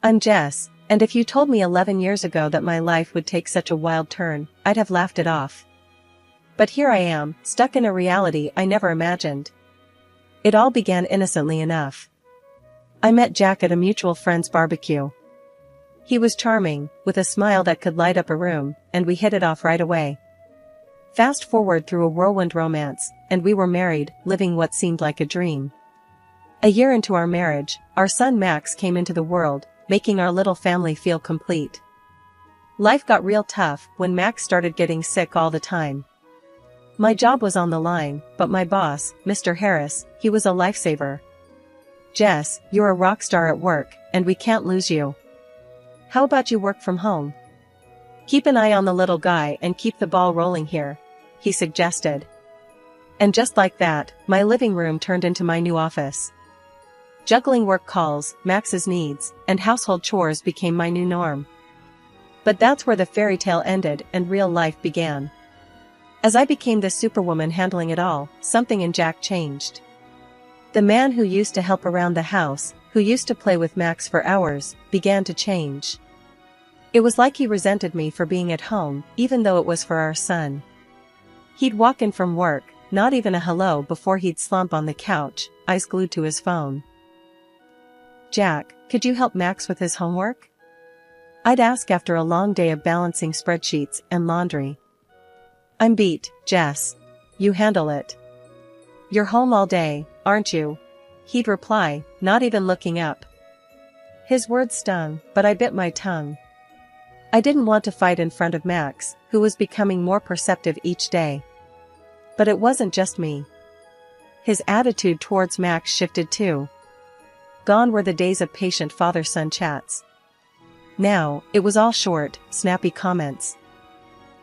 I'm Jess, and if you told me 11 years ago that my life would take such a wild turn, I'd have laughed it off. But here I am, stuck in a reality I never imagined. It all began innocently enough. I met Jack at a mutual friend's barbecue. He was charming, with a smile that could light up a room, and we hit it off right away. Fast forward through a whirlwind romance, and we were married, living what seemed like a dream. A year into our marriage, our son Max came into the world, making our little family feel complete. Life got real tough when Max started getting sick all the time. My job was on the line, but my boss, Mr. Harris, he was a lifesaver. Jess, you're a rock star at work, and we can't lose you. How about you work from home? Keep an eye on the little guy and keep the ball rolling here, he suggested. And just like that, my living room turned into my new office. Juggling work calls, Max's needs, and household chores became my new norm. But that's where the fairy tale ended and real life began. As I became the superwoman handling it all, something in Jack changed. The man who used to help around the house, who used to play with Max for hours, began to change. It was like he resented me for being at home, even though it was for our son. He'd walk in from work, not even a hello before he'd slump on the couch, eyes glued to his phone. Jack, could you help Max with his homework? I'd ask after a long day of balancing spreadsheets and laundry. I'm beat, Jess. You handle it. You're home all day, aren't you? He'd reply, not even looking up. His words stung, but I bit my tongue. I didn't want to fight in front of Max, who was becoming more perceptive each day. But it wasn't just me. His attitude towards Max shifted too. Gone were the days of patient father-son chats. Now, it was all short, snappy comments.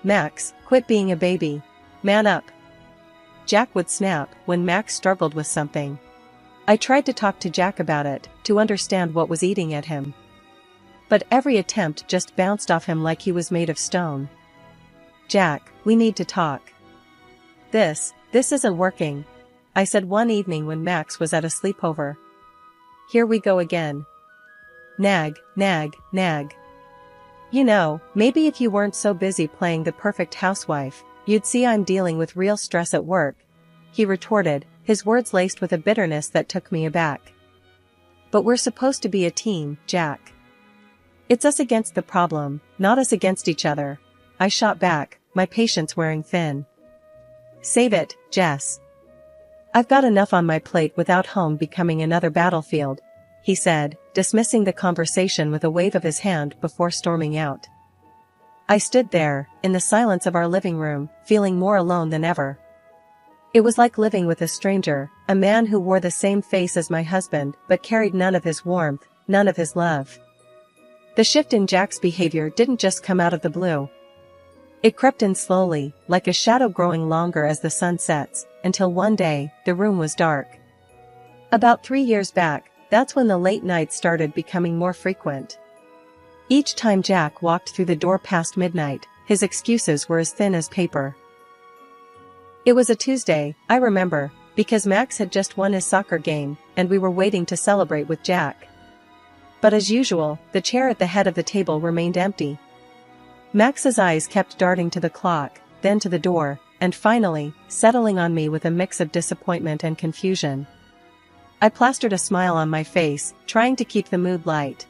Max, quit being a baby. Man up. Jack would snap when Max struggled with something. I tried to talk to Jack about it, to understand what was eating at him. But every attempt just bounced off him like he was made of stone. Jack, we need to talk. This isn't working, I said one evening when Max was at a sleepover. Here we go again. Nag, nag, nag. You know, maybe if you weren't so busy playing the perfect housewife, you'd see I'm dealing with real stress at work, he retorted, his words laced with a bitterness that took me aback. But we're supposed to be a team, Jack. It's us against the problem, not us against each other, I shot back, my patience wearing thin. Save it, Jess. I've got enough on my plate without home becoming another battlefield, he said, dismissing the conversation with a wave of his hand before storming out. I stood there, in the silence of our living room, feeling more alone than ever. It was like living with a stranger, a man who wore the same face as my husband but carried none of his warmth, none of his love. The shift in Jack's behavior didn't just come out of the blue. It crept in slowly, like a shadow growing longer as the sun sets, until one day, the room was dark. About 3 years back, that's when the late nights started becoming more frequent. Each time Jack walked through the door past midnight, his excuses were as thin as paper. It was a Tuesday, I remember, because Max had just won his soccer game, and we were waiting to celebrate with Jack. But as usual, the chair at the head of the table remained empty. Max's eyes kept darting to the clock, then to the door, and finally, settling on me with a mix of disappointment and confusion. I plastered a smile on my face, trying to keep the mood light.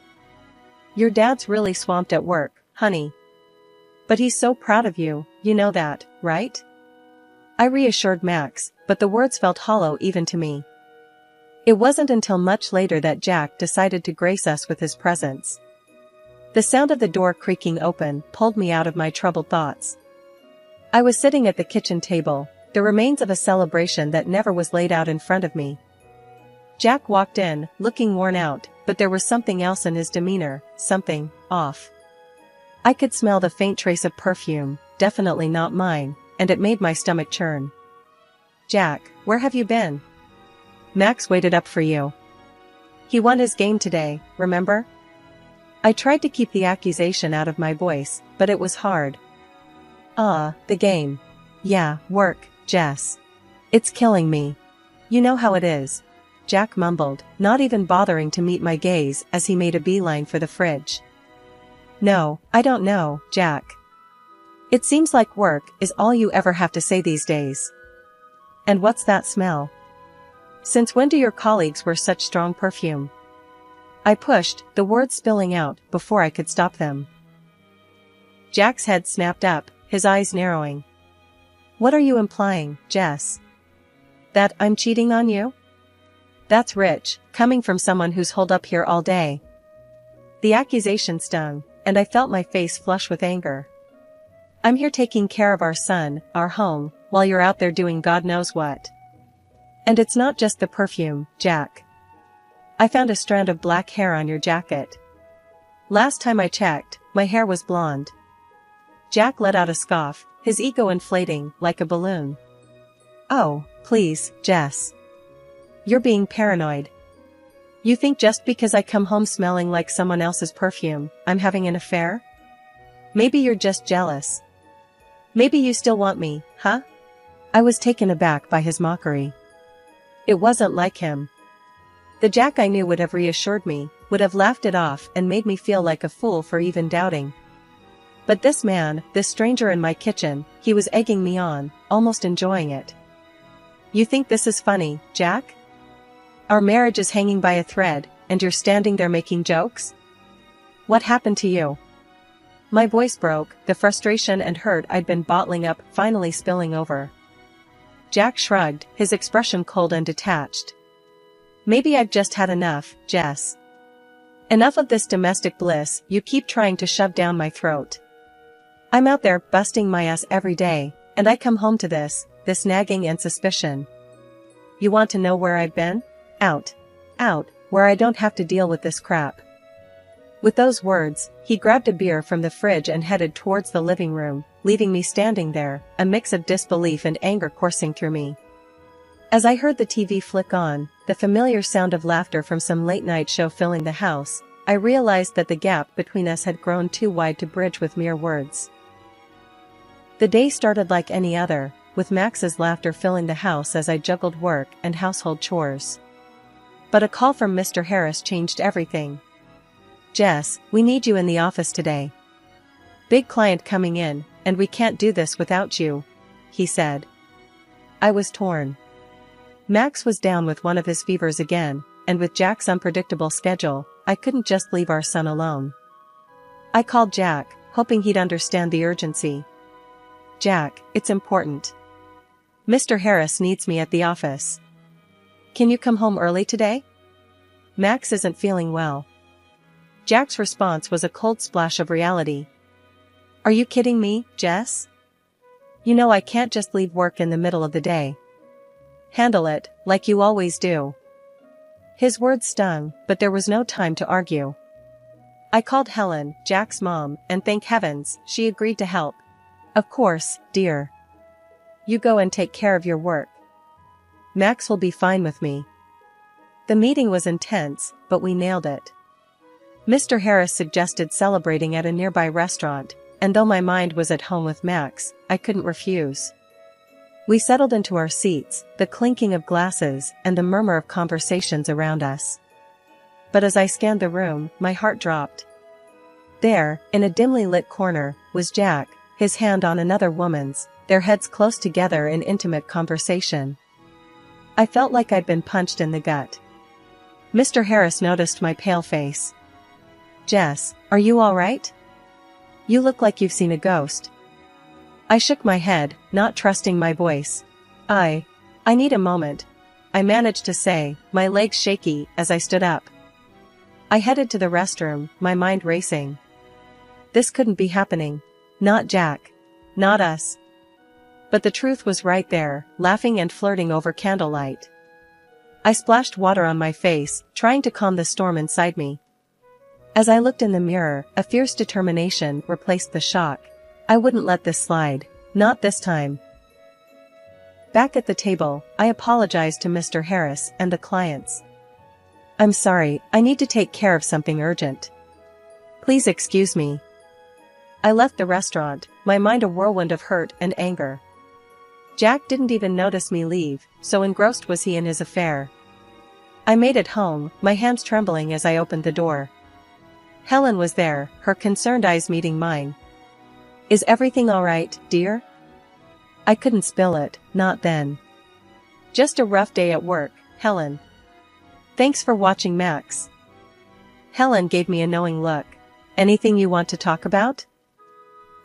Your dad's really swamped at work, honey. But he's so proud of you, you know that, right? I reassured Max, but the words felt hollow even to me. It wasn't until much later that Jack decided to grace us with his presence. The sound of the door creaking open pulled me out of my troubled thoughts. I was sitting at the kitchen table, the remains of a celebration that never was laid out in front of me. Jack walked in, looking worn out, but there was something else in his demeanor, something off. I could smell the faint trace of perfume, definitely not mine, and it made my stomach churn. Jack, where have you been? Max waited up for you. He won his game today, remember? I tried to keep the accusation out of my voice, but it was hard. The game. Yeah, work, Jess. It's killing me. You know how it is. Jack mumbled, not even bothering to meet my gaze as he made a beeline for the fridge. No, I don't know, Jack. It seems like work is all you ever have to say these days. And what's that smell? Since when do your colleagues wear such strong perfume? I pushed, the words spilling out before I could stop them. Jack's head snapped up, his eyes narrowing. What are you implying, Jess? That I'm cheating on you? That's rich, coming from someone who's holed up here all day. The accusation stung, and I felt my face flush with anger. I'm here taking care of our son, our home, while you're out there doing God knows what. And it's not just the perfume, Jack. I found a strand of black hair on your jacket. Last time I checked, my hair was blonde. Jack let out a scoff, his ego inflating like a balloon. Oh, please, Jess. You're being paranoid. You think just because I come home smelling like someone else's perfume, I'm having an affair? Maybe you're just jealous. Maybe you still want me, huh? I was taken aback by his mockery. It wasn't like him. The Jack I knew would have reassured me, would have laughed it off and made me feel like a fool for even doubting. But this man, this stranger in my kitchen, he was egging me on, almost enjoying it. You think this is funny, Jack? Our marriage is hanging by a thread, and you're standing there making jokes? What happened to you? My voice broke, the frustration and hurt I'd been bottling up finally spilling over. Jack shrugged, his expression cold and detached. Maybe I've just had enough, Jess. Enough of this domestic bliss you keep trying to shove down my throat. I'm out there busting my ass every day, and I come home to this nagging and suspicion. You want to know where I've been? Out, where I don't have to deal with this crap. With those words, he grabbed a beer from the fridge and headed towards the living room, leaving me standing there, a mix of disbelief and anger coursing through me. As I heard the TV flick on, the familiar sound of laughter from some late-night show filling the house, I realized that the gap between us had grown too wide to bridge with mere words. The day started like any other, with Max's laughter filling the house as I juggled work and household chores. But a call from Mr. Harris changed everything. Jess, we need you in the office today. Big client coming in, and we can't do this without you, he said. I was torn. Max was down with one of his fevers again, and with Jack's unpredictable schedule, I couldn't just leave our son alone. I called Jack, hoping he'd understand the urgency. Jack, it's important. Mr. Harris needs me at the office. Can you come home early today? Max isn't feeling well. Jack's response was a cold splash of reality. Are you kidding me, Jess? You know I can't just leave work in the middle of the day. Handle it, like you always do. His words stung, but there was no time to argue. I called Helen, Jack's mom, and thank heavens, she agreed to help. Of course, dear. You go and take care of your work. Max will be fine with me. The meeting was intense, but we nailed it. Mr. Harris suggested celebrating at a nearby restaurant, and though my mind was at home with Max, I couldn't refuse. We settled into our seats, the clinking of glasses and the murmur of conversations around us. But as I scanned the room, my heart dropped. There, in a dimly lit corner, was Jack, his hand on another woman's, their heads close together in intimate conversation. I felt like I'd been punched in the gut. Mr. Harris noticed my pale face. Jess, are you all right? You look like you've seen a ghost. I shook my head, not trusting my voice. I need a moment, I managed to say, my legs shaky as I stood up. I headed to the restroom, my mind racing. This couldn't be happening. Not Jack. Not us. But the truth was right there, laughing and flirting over candlelight. I splashed water on my face, trying to calm the storm inside me. As I looked in the mirror, a fierce determination replaced the shock. I wouldn't let this slide. Not this time. Back at the table, I apologized to Mr. Harris and the clients. I'm sorry, I need to take care of something urgent. Please excuse me. I left the restaurant, my mind a whirlwind of hurt and anger. Jack didn't even notice me leave, so engrossed was he in his affair. I made it home, my hands trembling as I opened the door. Helen was there, her concerned eyes meeting mine. "Is everything alright, dear?" I couldn't spill it, not then. "Just a rough day at work, Helen. Thanks for watching, Max." Helen gave me a knowing look. "Anything you want to talk about?"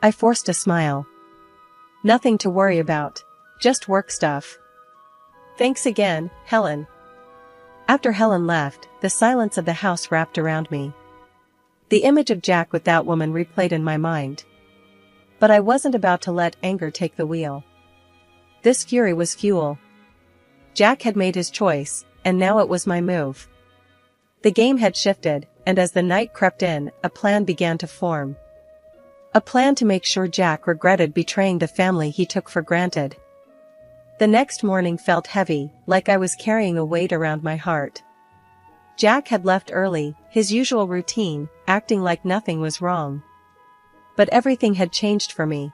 I forced a smile. "Nothing to worry about. Just work stuff." "Thanks again, Helen." After Helen left, the silence of the house wrapped around me. The image of Jack with that woman replayed in my mind. But I wasn't about to let anger take the wheel. This fury was fuel. Jack had made his choice, and now it was my move. The game had shifted, and as the night crept in, a plan began to form. A plan to make sure Jack regretted betraying the family he took for granted. The next morning felt heavy, like I was carrying a weight around my heart. Jack had left early, his usual routine, acting like nothing was wrong. But everything had changed for me.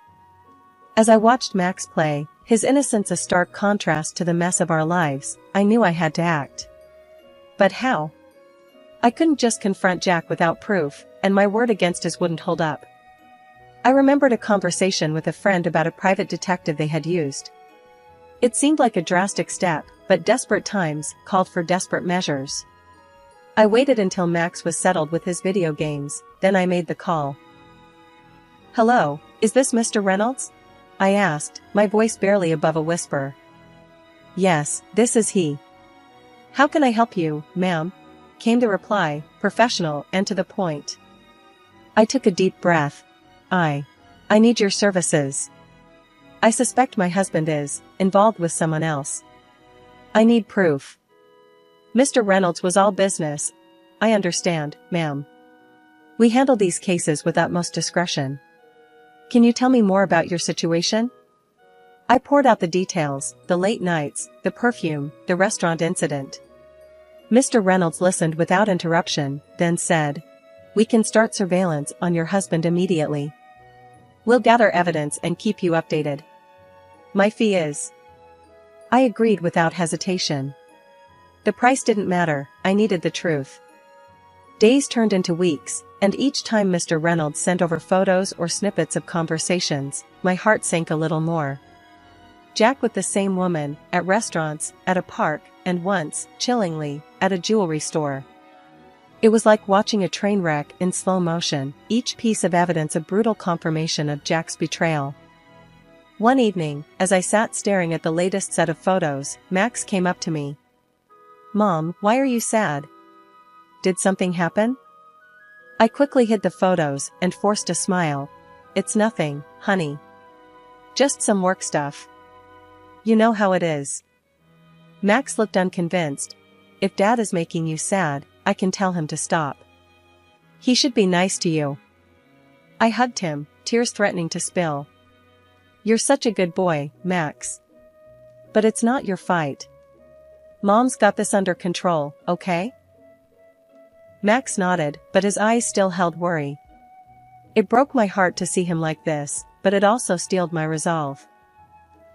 As I watched Max play, his innocence a stark contrast to the mess of our lives, I knew I had to act. But how? I couldn't just confront Jack without proof, and my word against his wouldn't hold up. I remembered a conversation with a friend about a private detective they had used. It seemed like a drastic step, but desperate times called for desperate measures. I waited until Max was settled with his video games, then I made the call. "Hello, is this Mr. Reynolds?" I asked, my voice barely above a whisper. "Yes, this is he." "How can I help you, ma'am?" came the reply, professional and to the point. I took a deep breath. I need your services. I suspect my husband is involved with someone else. I need proof." Mr. Reynolds was all business. "I understand, ma'am. We handle these cases with utmost discretion. Can you tell me more about your situation?" I poured out the details, the late nights, the perfume, the restaurant incident. Mr. Reynolds listened without interruption, then said, "We can start surveillance on your husband immediately. We'll gather evidence and keep you updated. My fee is—" I agreed without hesitation. The price didn't matter, I needed the truth. Days turned into weeks, and each time Mr. Reynolds sent over photos or snippets of conversations, my heart sank a little more. Jack with the same woman, at restaurants, at a park, and once, chillingly, at a jewelry store. It was like watching a train wreck in slow motion, each piece of evidence a brutal confirmation of Jack's betrayal. One evening, as I sat staring at the latest set of photos, Max came up to me. "Mom, why are you sad? Did something happen?" I quickly hid the photos and forced a smile. "It's nothing, honey. Just some work stuff. You know how it is." Max looked unconvinced. "If Dad is making you sad, I can tell him to stop. He should be nice to you." I hugged him, tears threatening to spill. "You're such a good boy, Max. But it's not your fight. Mom's got this under control, okay?" Max nodded, but his eyes still held worry. It broke my heart to see him like this, but it also steeled my resolve.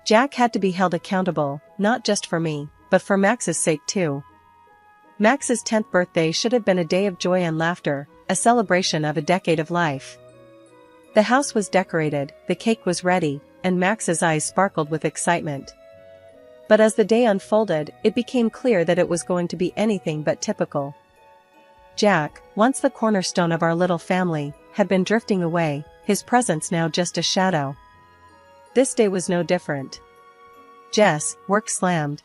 Jack had to be held accountable, not just for me, but for Max's sake too. Max's 10th birthday should have been a day of joy and laughter, a celebration of a decade of life. The house was decorated, the cake was ready, and Max's eyes sparkled with excitement. But as the day unfolded, it became clear that it was going to be anything but typical. Jack, once the cornerstone of our little family, had been drifting away, his presence now just a shadow. This day was no different. "Jess, work slammed.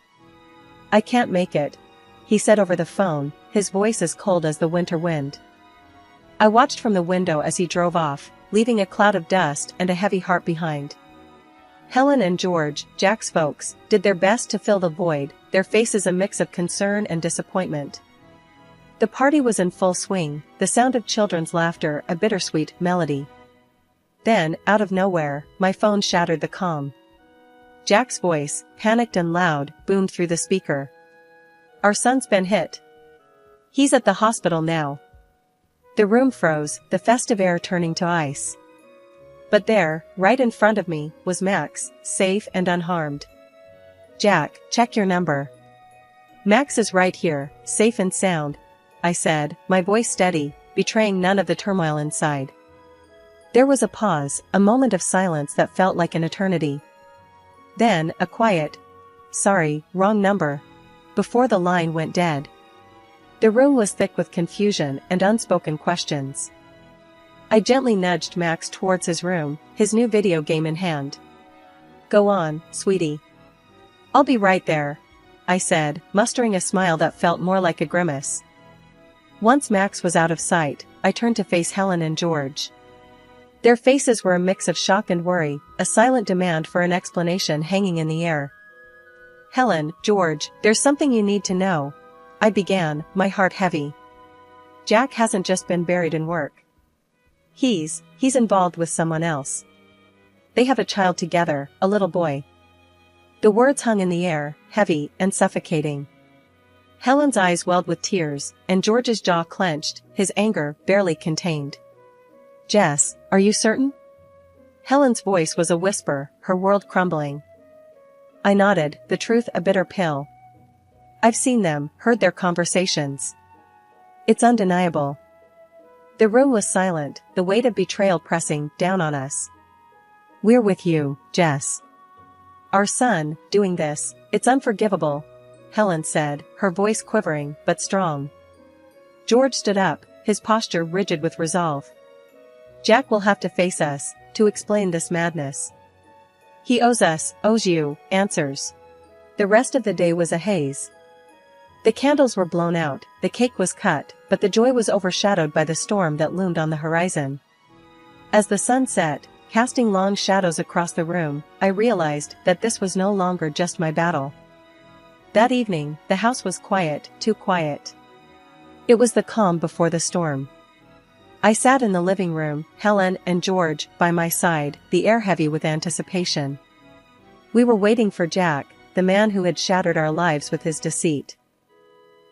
I can't make it," he said over the phone, his voice as cold as the winter wind. I watched from the window as he drove off, leaving a cloud of dust and a heavy heart behind. Helen and George, Jack's folks, did their best to fill the void, their faces a mix of concern and disappointment. The party was in full swing, the sound of children's laughter a bittersweet melody. Then, out of nowhere, my phone shattered the calm. Jack's voice, panicked and loud, boomed through the speaker. "Our son's been hit. He's at the hospital now." The room froze, the festive air turning to ice. But there, right in front of me, was Max, safe and unharmed. "Jack, check your number." Max is right here, safe and sound, I said, my voice steady, betraying none of the turmoil inside. There was a pause, a moment of silence that felt like an eternity. Then, a quiet, "Sorry, wrong number," before the line went dead. The room was thick with confusion and unspoken questions. I gently nudged Max towards his room, his new video game in hand. "Go on, sweetie. I'll be right there," I said, mustering a smile that felt more like a grimace. Once Max was out of sight, I turned to face Helen and George. Their faces were a mix of shock and worry, a silent demand for an explanation hanging in the air. "Helen, George, there's something you need to know," I began, my heart heavy. "Jack hasn't just been buried in work. He's involved with someone else. They have a child together, a little boy." The words hung in the air, heavy and suffocating. Helen's eyes welled with tears, and George's jaw clenched, his anger barely contained. "Jess, are you certain?" Helen's voice was a whisper, her world crumbling. I nodded, the truth a bitter pill. "I've seen them, heard their conversations. It's undeniable." The room was silent, the weight of betrayal pressing down on us. "We're with you, Jess. Our son, doing this, it's unforgivable," Helen said, her voice quivering, but strong. George stood up, his posture rigid with resolve. "Jack will have to face us, to explain this madness. He owes you, answers." The rest of the day was a haze. The candles were blown out, the cake was cut, but the joy was overshadowed by the storm that loomed on the horizon. As the sun set, casting long shadows across the room, I realized that this was no longer just my battle. That evening, the house was quiet, too quiet. It was the calm before the storm. I sat in the living room, Helen and George by my side, the air heavy with anticipation. We were waiting for Jack, the man who had shattered our lives with his deceit.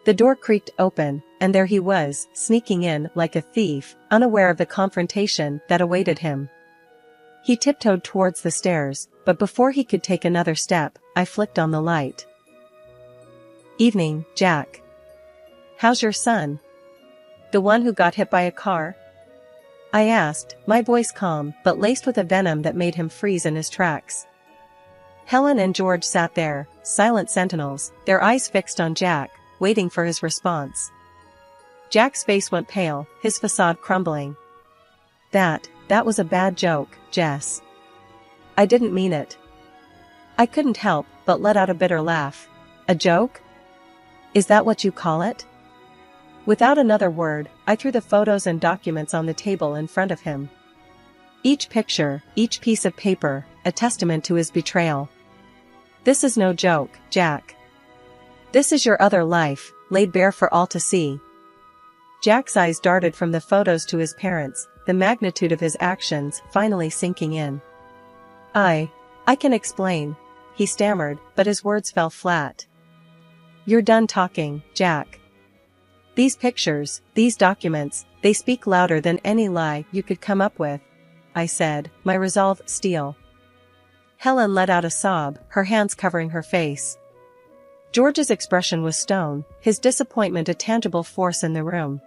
The door creaked open, and there he was, sneaking in like a thief, unaware of the confrontation that awaited him. He tiptoed towards the stairs, but before he could take another step, I flicked on the light. "Evening, Jack. How's your son? The one who got hit by a car?" I asked, my voice calm, but laced with a venom that made him freeze in his tracks. Helen and George sat there, silent sentinels, their eyes fixed on Jack, waiting for his response. Jack's face went pale, his facade crumbling. That was a bad joke, Jess. I didn't mean it." I couldn't help but let out a bitter laugh. "A joke? Is that what you call it?" Without another word, I threw the photos and documents on the table in front of him. Each picture, each piece of paper, a testament to his betrayal. "This is no joke, Jack. This is your other life, laid bare for all to see." Jack's eyes darted from the photos to his parents, the magnitude of his actions finally sinking in. I can explain," he stammered, but his words fell flat. "You're done talking, Jack. These pictures, these documents, they speak louder than any lie you could come up with," I said, my resolve steel. Helen let out a sob, her hands covering her face. George's expression was stone, his disappointment a tangible force in the room.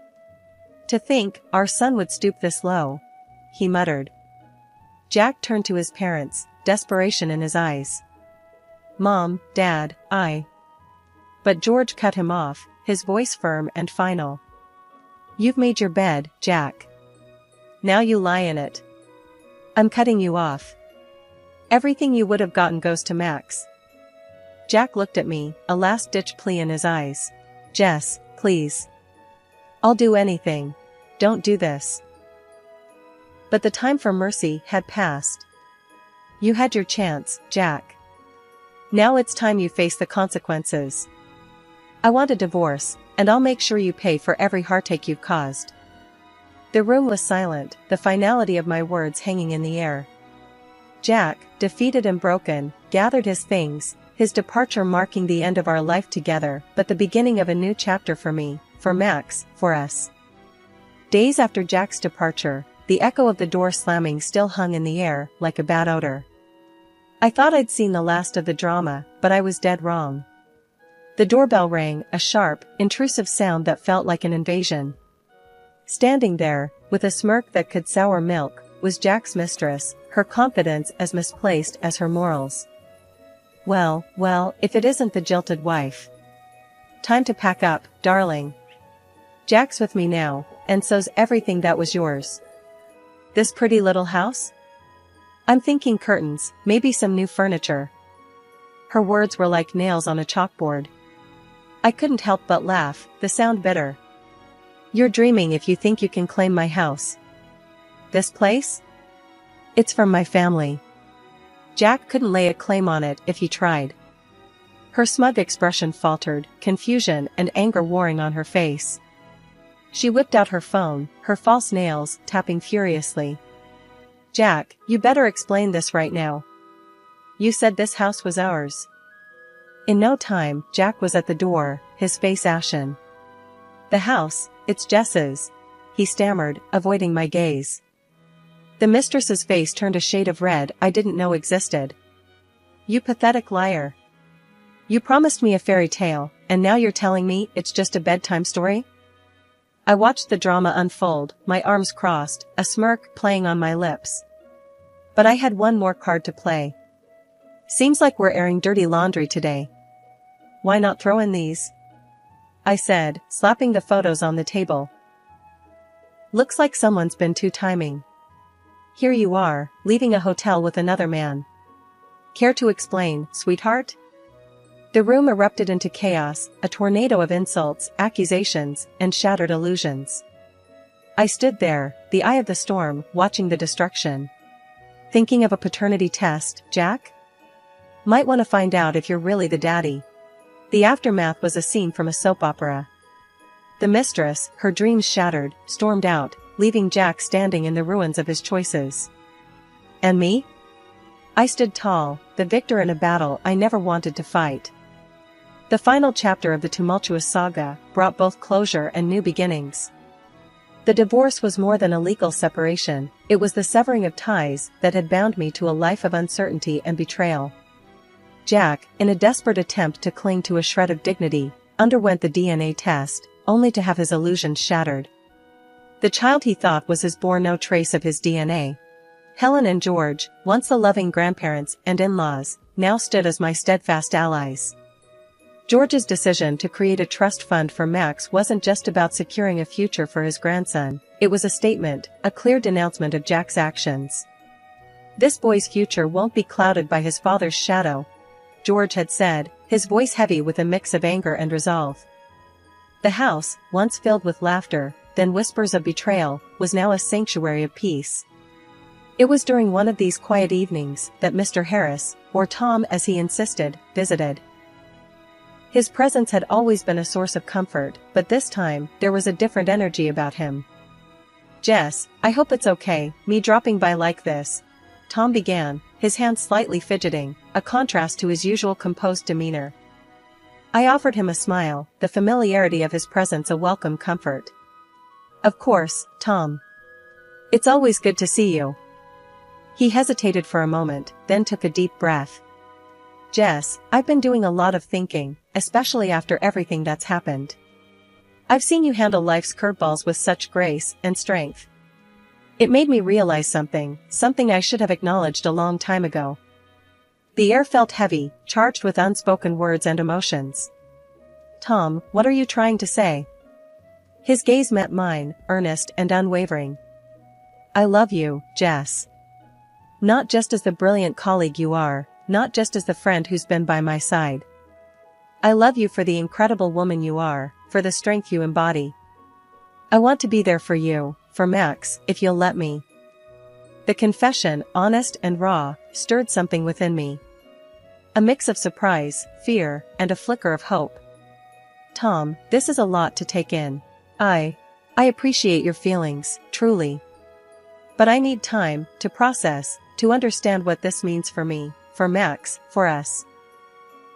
"To think our son would stoop this low," he muttered. Jack turned to his parents, desperation in his eyes. "Mom, Dad, But George cut him off, his voice firm and final. "You've made your bed, Jack. Now you lie in it. I'm cutting you off. Everything you would have gotten goes to Max." Jack looked at me, a last-ditch plea in his eyes. "Jess, please. I'll do anything. Don't do this." But the time for mercy had passed. "You had your chance, Jack. Now it's time you face the consequences. I want a divorce, and I'll make sure you pay for every heartache you've caused." The room was silent, the finality of my words hanging in the air. Jack, defeated and broken, gathered his things, his departure marking the end of our life together, but the beginning of a new chapter for me, for Max, for us. Days after Jack's departure, the echo of the door slamming still hung in the air, like a bad odor. I thought I'd seen the last of the drama, but I was dead wrong. The doorbell rang, a sharp, intrusive sound that felt like an invasion. Standing there, with a smirk that could sour milk, was Jack's mistress, her confidence as misplaced as her morals. Well, if it isn't the jilted wife. Time to pack up, darling. Jack's with me now, and so's everything that was yours. This pretty little house? I'm thinking curtains, maybe some new furniture. Her words were like nails on a chalkboard. I couldn't help but laugh, the sound bitter. You're dreaming if you think you can claim my house. This place? It's from my family. Jack couldn't lay a claim on it if he tried. Her smug expression faltered, confusion and anger warring on her face. She whipped out her phone, her false nails tapping furiously. Jack, you better explain this right now. You said this house was ours. In no time, Jack was at the door, his face ashen. The house, it's Jess's, he stammered, avoiding my gaze. The mistress's face turned a shade of red I didn't know existed. You pathetic liar. You promised me a fairy tale, and now you're telling me it's just a bedtime story? I watched the drama unfold, my arms crossed, a smirk playing on my lips. But I had one more card to play. Seems like we're airing dirty laundry today. Why not throw in these? I said, slapping the photos on the table. Looks like someone's been two-timing. Here you are, leaving a hotel with another man. Care to explain, sweetheart? The room erupted into chaos, a tornado of insults, accusations, and shattered illusions. I stood there, the eye of the storm, watching the destruction. Thinking of a paternity test, Jack? Might want to find out if you're really the daddy. The aftermath was a scene from a soap opera. The mistress, her dreams shattered, stormed out, leaving Jack standing in the ruins of his choices. And me? I stood tall, the victor in a battle I never wanted to fight. The final chapter of the tumultuous saga brought both closure and new beginnings. The divorce was more than a legal separation, it was the severing of ties that had bound me to a life of uncertainty and betrayal. Jack, in a desperate attempt to cling to a shred of dignity, underwent the DNA test, only to have his illusions shattered. The child he thought was his bore no trace of his DNA. Helen and George, once the loving grandparents and in-laws, now stood as my steadfast allies. George's decision to create a trust fund for Max wasn't just about securing a future for his grandson, it was a statement, a clear denouncement of Jack's actions. This boy's future won't be clouded by his father's shadow, George had said, his voice heavy with a mix of anger and resolve. The house, once filled with laughter, then whispers of betrayal, was now a sanctuary of peace. It was during one of these quiet evenings that Mr. Harris, or Tom as he insisted, visited. His presence had always been a source of comfort, but this time, there was a different energy about him. Jess, I hope it's okay, me dropping by like this, Tom began, his hands slightly fidgeting, a contrast to his usual composed demeanor. I offered him a smile, the familiarity of his presence a welcome comfort. Of course, Tom. It's always good to see you. He hesitated for a moment, then took a deep breath. Jess, I've been doing a lot of thinking, especially after everything that's happened. I've seen you handle life's curveballs with such grace and strength. It made me realize something I should have acknowledged a long time ago. The air felt heavy, charged with unspoken words and emotions. Tom, what are you trying to say? His gaze met mine, earnest and unwavering. I love you, Jess. Not just as the brilliant colleague you are, not just as the friend who's been by my side. I love you for the incredible woman you are, for the strength you embody. I want to be there for you, for Max, if you'll let me. The confession, honest and raw, stirred something within me. A mix of surprise, fear, and a flicker of hope. Tom, this is a lot to take in. I appreciate your feelings, truly. But I need time to process, to understand what this means for me, for Max, for us.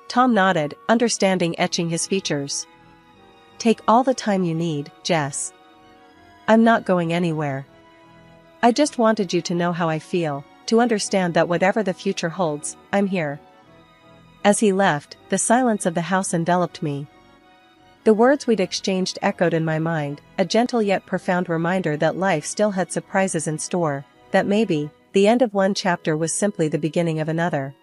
Tom nodded, understanding etching his features. Take all the time you need, Jess. I'm not going anywhere. I just wanted you to know how I feel, to understand that whatever the future holds, I'm here. As he left, the silence of the house enveloped me. The words we'd exchanged echoed in my mind, a gentle yet profound reminder that life still had surprises in store, that maybe, the end of one chapter was simply the beginning of another.